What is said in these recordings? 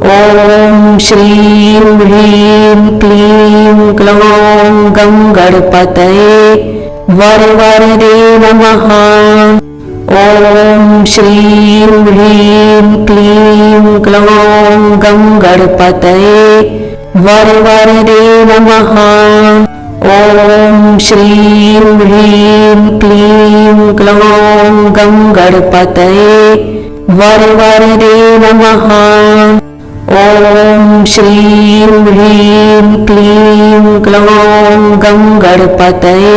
ॐ श्रीं ह्रीं क्लीं क्लौं गं गणपतये वरवरदे नमः। ॐ श्रीं ह्रीं क्लीं क्लौं गं गणपतये वरवरदे नमः। ॐ श्रीं ह्रीं क्लीं क्लौं गं गणपतये वरवरदे नमः। ॐ श्रीं ह्रीं क्लीं क्लौं गं गणपतये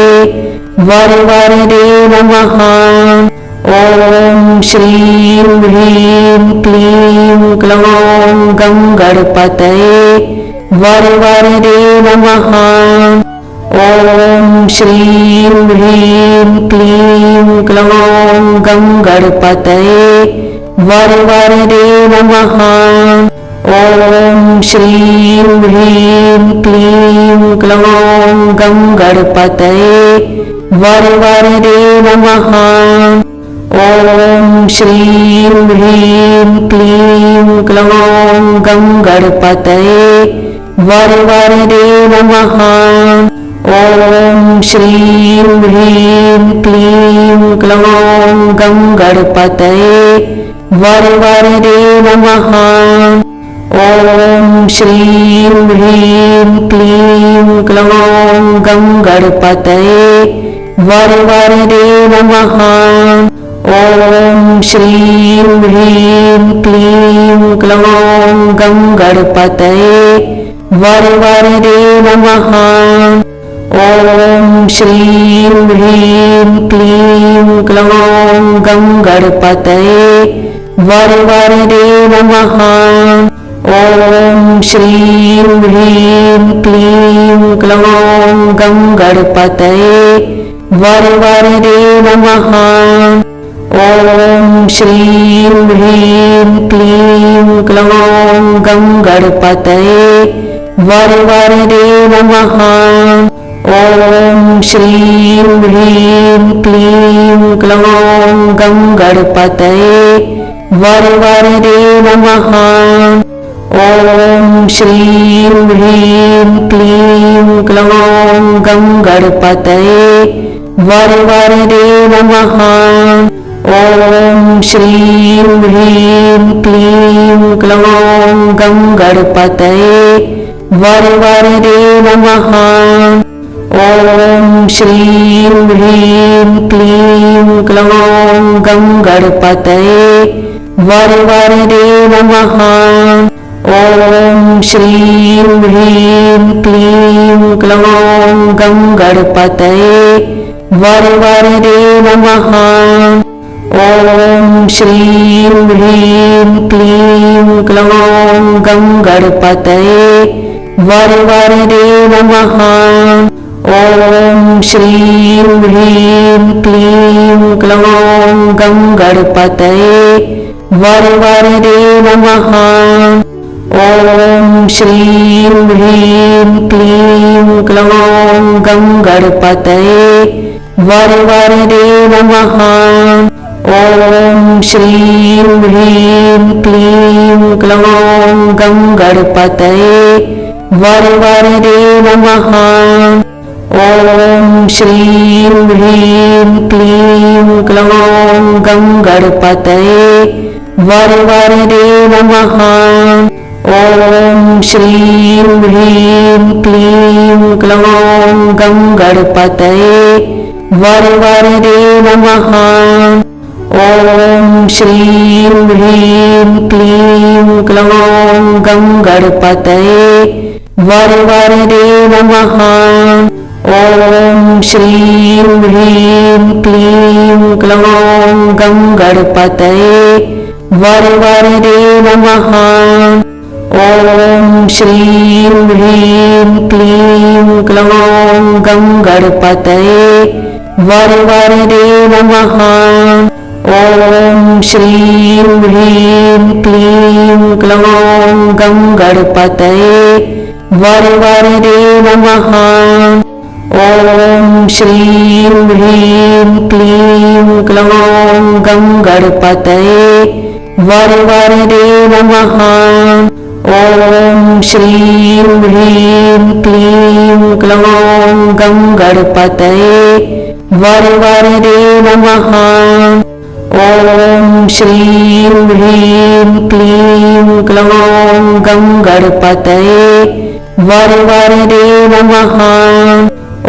वरवरदे नमः। ॐ श्रीं ह्रीं क्लीं क्लौं गं गणपतये वरवरदे नमः। ॐ श्रीं ह्रीं क्लीं क्लौं गं गणपतये वरवरदे नमः। ॐ श्रीं ह्रीं क्लीं क्लौं गं गणपतये वरवरदे नमः। ॐ श्रीं ह्रीं क्लीं क्लौं गं गणपतये वरवरदे नमः। ॐ श्रीं ह्रीं क्लीं क्लौं गं गणपतये वरवरदे नमः। ॐ श्रीं ह्रीं क्लीं क्लौं गं गणपतये वरवरदे नमः। ॐ श्रीं ह्रीं क्लीं क्लौं गं गणपतये वरवरदे नमः। ॐ श्रीं ह्रीं क्लीं क्लौं गं गणपतये वरवरदे नमः। ॐ श्रीं ह्रीं क्लीं क्लौं गं गणपतये वरवरदे नमः। ॐ श्रीं ह्रीं क्लीं क्लौं गं गणपतये वरवरदे नमः। ॐ श्रीं ह्रीं क्लीं क्लौं गं गणपतये वरवरदे नमः। ॐ श्रीं ह्रीं क्लीं क्लौं गं गणपतये वरवरदे नमः। ॐ श्रीं ह्रीं क्लीं क्लौं गं गणपतये वरवरदे नमः। ॐ श्रीं ह्रीं क्लीं क्लौं गं गणपतये वरवरदे नमः। ॐ श्रीं ह्रीं क्लीं क्लौं गं गणपतये वरवरदे नमः। ॐ श्रीं ह्रीं क्लीं क्लौं गं गणपतये वरवरदे नमः। ॐ श्रीं ह्रीं क्लीं क्लौं गं गणपतये वरवरदे नमः। ॐ श्रीं ह्रीं क्लीं क्लौं गं गणपतये वरवरदे नमः। ॐ श्रीं ह्रीं क्लीं क्लौं गं गणपतये वरवरदे नमः। ॐ श्रीं ह्रीं क्लीं क्लौं गं गणपतये वरवरदे नमः। ॐ श्रीं ह्रीं क्लीं क्लौं गं गणपतये वरवरदे नमः। ॐ श्रीं ह्रीं क्लीं क्लौं गं गणपतये वरवरदे नमः। ॐ श्रीं ह्रीं क्लीं क्लौं गं गणपतये वरवरदे नमः। ॐ श्रीं ह्रीं क्लीं क्लौं गं गणपतये वरवरदे नमः। ॐ श्रीं ह्रीं क्लीं क्लौं गं गणपतये वरवरदे नमः। ॐ श्रीं ह्रीं क्लीं क्लौं गं गणपतये वरवरदे नमः। श्रीं ह्रीं क्लीं क्लौं गणपतये वरवरदे नमः। ॐ श्रीं ह्रीं क्लीं क्लौं गणपतये वरवरदे नमः।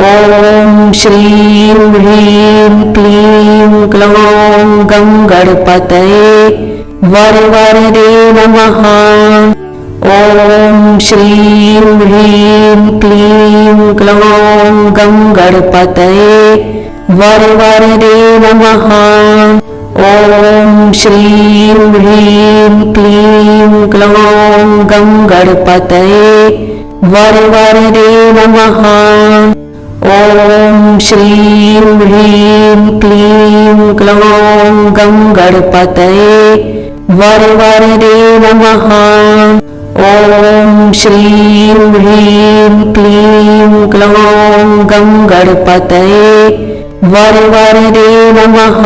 ॐ श्रीं ह्रीं क्लीं क्लौं गणपतये वरवरदे नमः। ॐ श्रीं ह्रीं क्लीं क्लौं गणपतये वरवरदे नमः। ॐ श्रीं ह्रीं क्लीं क्लौं गणपतये वरवरदे नमः। ॐ श्रीं ह्रीं क्लीं क्लौं गणपतये वरवरदे नमः। ॐ श्रीं ह्रीं क्लीं क्लौं गणपतये वरवरदे नमः।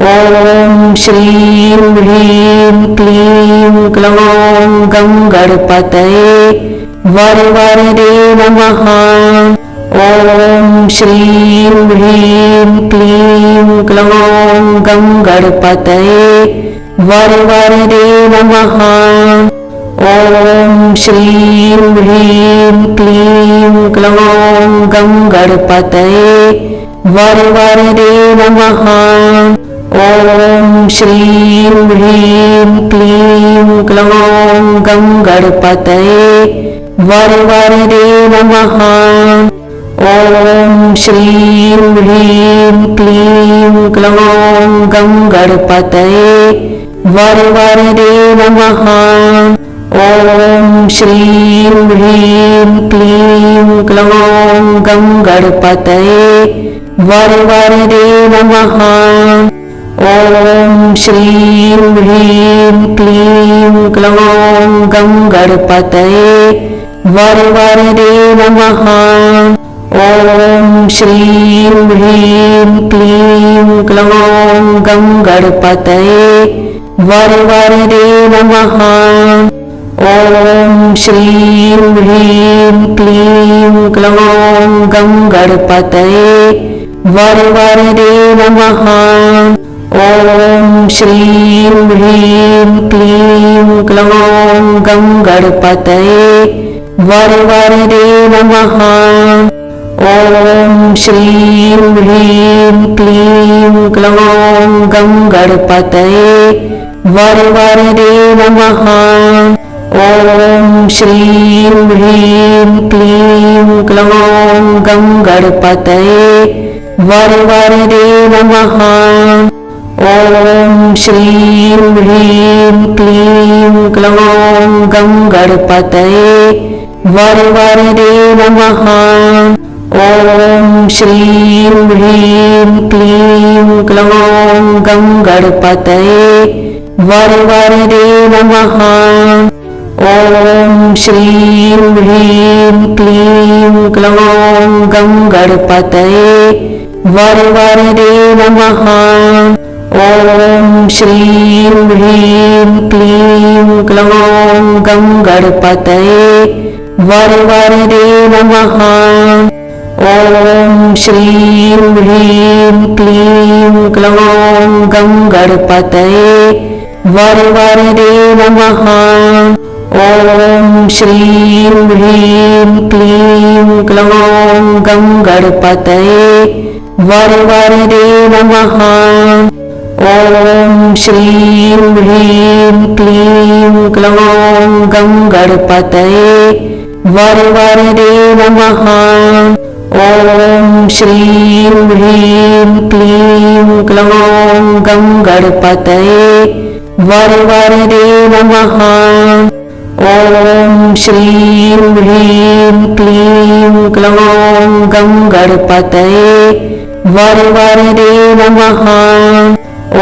ॐ श्रीं ह्रीं क्लीं क्लौं गणपतये वरवरदे नमः। ॐ श्रीं ह्रीं क्लीं क्लौं गणपतये वरवरदे नमः। ॐ श्रीं ह्रीं क्लीं क्लौं गणपतये वरवरदे नमः। ॐ श्रीं ह्रीं क्लीं क्लौं गणपतये वरवरदे नमः। ॐ श्रीं ह्रीं क्लीं क्लौं गणपतये वरवरदे नमः। ॐ श्रीं ह्रीं क्लीं क्लौं गणपतये वरवरदे नमः। ॐ श्रीं ह्रीं क्लीं क्लौं गणपतये वरवरदे नमः। ॐ श्रीं ह्रीं क्लीं क्लौं गणपतये वरवरदे नमः। ॐ श्रीं ह्रीं क्लीं क्लौं गणपतये वरवरदे नमः। ॐ श्रीं ह्रीं क्लीं क्लौं गणपतये वरवरदे नमः। ॐ श्रीं ह्रीं क्लीं क्लौं गणपतये वरवरदे नमः। ॐ श्रीं ह्रीं क्लीं क्लौं गणपतये वरवरदे नमः। ॐ श्रीं ह्रीं क्लीं क्लौं गणपतये वरवरदे नमः। ॐ श्रीं ह्रीं क्लीं क्लौं गणपतये वरवरदे नमः। ॐ श्रीं ह्रीं क्लीं क्लौं गणपतये वरवरदे नमः। ॐ श्रीं ह्रीं क्लीं क्लौं गणपतये वरवरदे नमः। ॐ श्रीं ह्रीं क्लीं क्लौं गणपतये वरवरदे नमः। ॐ श्रीं ह्रीं क्लीं क्लौं गणपतये वरवरदे नमः। ॐ श्रीं ह्रीं क्लीं क्लौं गणपतये वरवरदे नमः। ॐ श्रीं ह्रीं क्लीं क्लौं गणपतये वरवरदे नमः। ॐ श्रीं ह्रीं क्लीं क्लौं गणपतये वरवरदे नमः।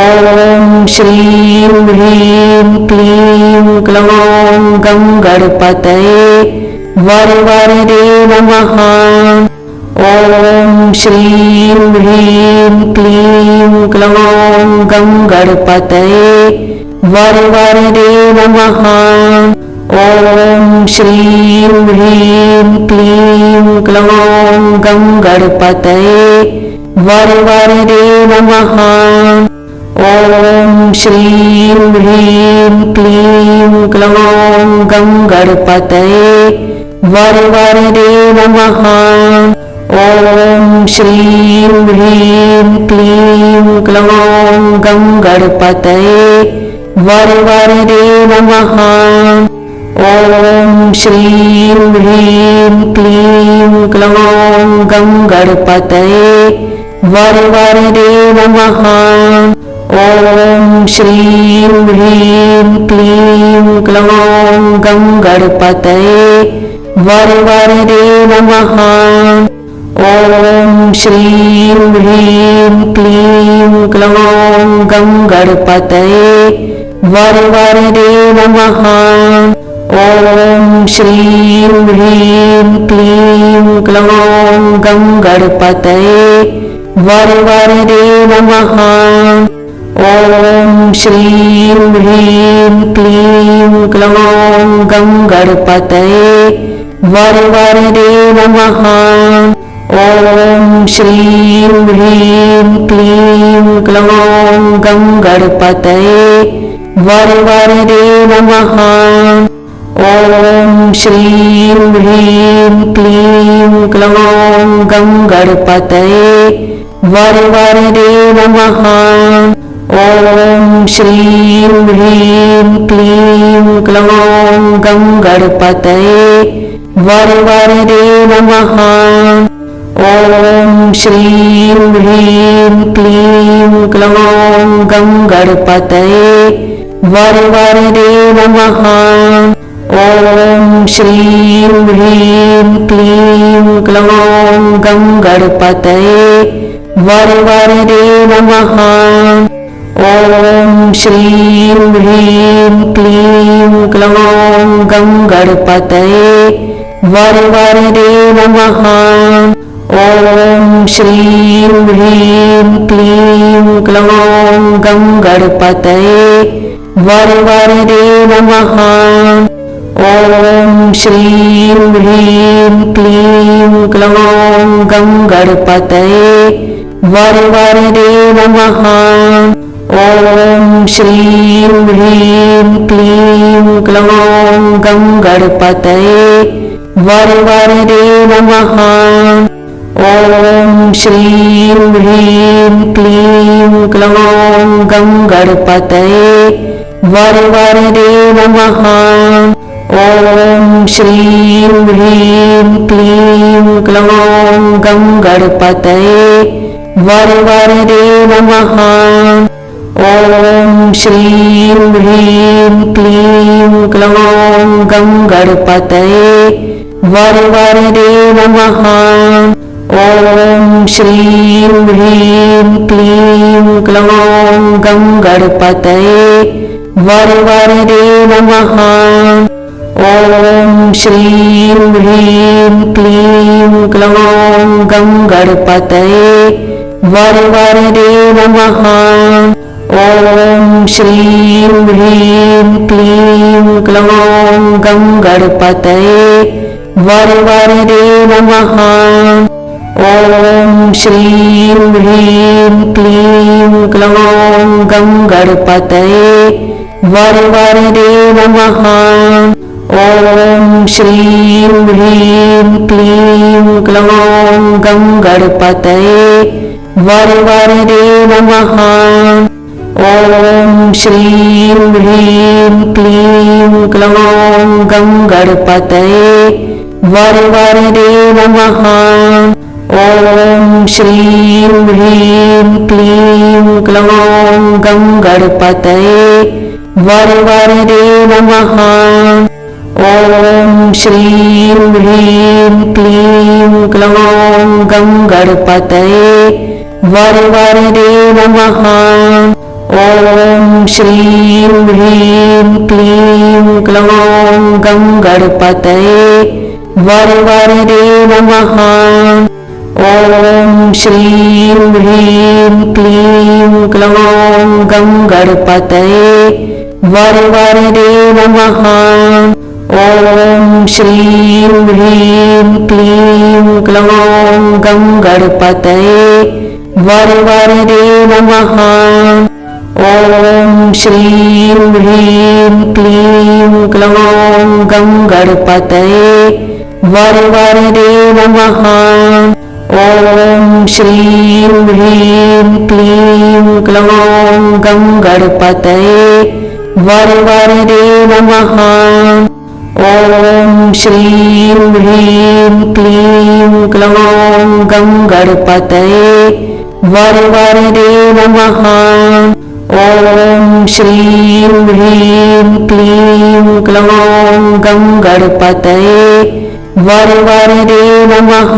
ॐ श्रीं ह्रीं क्लीं क्लौं गणपतये वरवरदे नमः। ॐ श्रीं ह्रीं क्लीं क्लौं गणपतये वरवरदे नमः। ॐ श्रीं ह्रीं क्लीं क्लौं गं गणपतये वरवरदे नमः। ॐ श्रीं ह्रीं क्लीं क्लौं गं गणपतये वरवरदे नमः। ॐ श्रीं ह्रीं क्लीं क्लौं गं गणपतये वरवरदे नमः। ॐ श्रीं ह्रीं क्लीं क्लौं गं गणपतये वरवरदे नमः। ॐ श्रीं ह्रीं क्लीं क्लौं गं गणपतये वरवरदे नमः। ॐ श्रीं ह्रीं क्लीं क्लौं गं गणपतये वरवरदे नमः। ॐ श्रीं ह्रीं क्लीं क्लौं गं गणपतये वरवरदे नमः। ॐ श्रीं ह्रीं क्लीं क्लौं गं गणपतये वरवरदे नमः। ॐ श्रीं ह्रीं क्लीं क्लौं गं गणपतये वरवरदे नमः। ॐ श्रीं ह्रीं क्लीं क्लौं गं गणपतये वरवरदे नमः। ॐ श्रीं ह्रीं क्लीं क्लौं गं गणपतये वरवरदे नमः। ॐ श्रीं ह्रीं क्लीं क्लौं गं गणपतये वरवरदे नमः। ॐ श्रीं ह्रीं क्लीं क्लौं गं गणपतये वरवरदे नमः। ॐ श्रीं ह्रीं क्लीं क्लौं गं गणपतये वरवरदे नमः। ॐ श्रीं ह्रीं क्लीं क्लौं गं गणपतये वरवरदे नमः। ॐ श्रीं ह्रीं क्लीं क्लौं गं गणपतये वरवरदे नमः। ॐ श्रीं ह्रीं क्लीं क्लौं गं गणपतये वरवरदे नमः। ॐ श्रीं ह्रीं क्लीं क्लौं गं गणपतये वरवरदे नमः। ॐ श्रीं ह्रीं क्लीं क्लौं गं गणपतये वरवरदे नमः। ॐ श्रीं ह्रीं क्लीं क्लौं गं गणपतये वरवरदे नमः। ॐ श्रीं ह्रीं क्लीं क्लौं गं गणपतये वरवरदे नमः। ॐ श्रीं ह्रीं क्लीं क्लौं गं गणपतये वरवरदे नमः। ॐ श्रीं ह्रीं क्लीं क्लौं गं गणपतये वरवरदे नमः। ॐ श्रीं ह्रीं क्लीं क्लौं गं गणपतये वरवरदे नमः। ॐ श्रीं ह्रीं क्लीं क्लौं गं गणपतये वरवरदे नमः। ॐ श्रीं ह्रीं क्लीं क्लौं गं गणपतये वरवरदे नमः। ॐ श्रीं ह्रीं क्लीं क्लौं गं गणपतये वरवरदे नमः। ॐ श्रीं ह्रीं क्लीं क्लौं गं गणपतये वरवरदे नमः। ॐ श्रीं ह्रीं क्लीं क्लौं गं गणपतये वरवरदे नमः। ॐ श्रीं ह्रीं क्लीं क्लौं गं गणपतये वरवरदे नमः। ॐ श्रीं ह्रीं क्लीं क्लौं गं गणपतये वरवरदे नमः। ॐ श्रीं ह्रीं क्लीं क्लौं गं गणपतये वरवरदे नमः। ॐ श्रीं ह्रीं क्लीं क्लौं गं गणपतये वरवरदे नमः। ॐ श्रीं ह्रीं क्लीं क्लौं गं गणपतये वरवरदे नमः। ॐ श्रीं ह्रीं क्लीं क्लौं गं गणपतये वरवरदे नमः।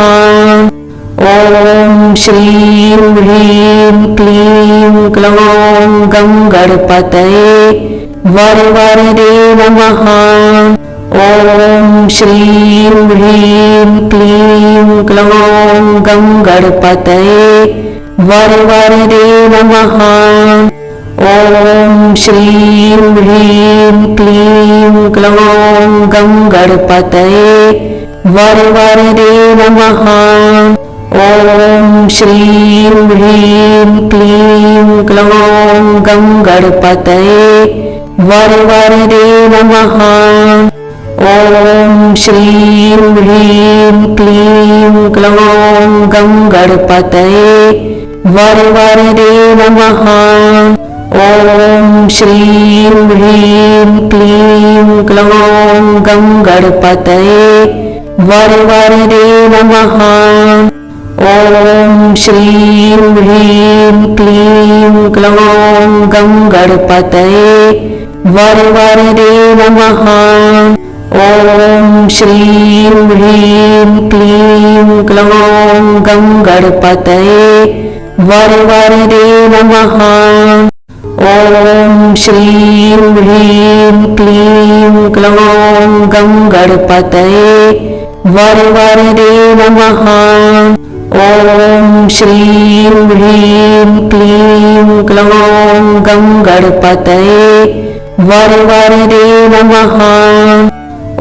ॐ श्रीं ह्रीं क्लीं क्लौं गं गणपतये वरवरदे नमः। ॐ श्रीं ह्रीं क्लीं क्लौं गं गणपतये वरवरदे नमः। ॐ श्रीं ह्रीं क्लीं क्लौं गं गणपतये वरवरदे नमः। ॐ श्रीं ह्रीं क्लीं क्लौं गं गणपतये वरवरदे नमः। ॐ श्रीं ह्रीं क्लीं क्लौं गं गणपतये वरवरदे नमः। ॐ श्रीं ह्रीं क्लीं क्लौं गं गणपतये वरवरदे नमः। ॐ श्रीं ह्रीं क्लीं क्लौं गं गणपतये वरवरदे नमः। ॐ श्रीं ह्रीं क्लीं क्लौं गं गणपतये वरवरदे नमः। ॐ श्रीं ह्रीं क्लीं क्लौं गं गणपतये वरवरदे नमः। ॐ श्रीं ह्रीं क्लीं क्लौं गं गणपतये वरवरदे नमः।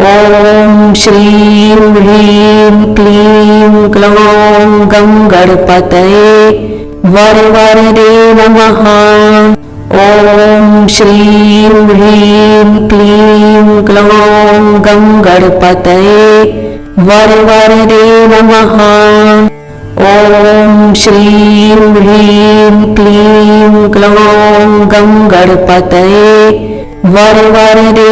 ॐ श्रीं ह्रीं क्लीं क्लौं गं गणपतये वरवरदे नमः। ॐ श्रीं ह्रीं क्लीं क्लौं गं गणपतये वरवरदे नमः। ॐ श्रीं ह्रीं क्लीं क्लौं गं गणपतये वरवरदे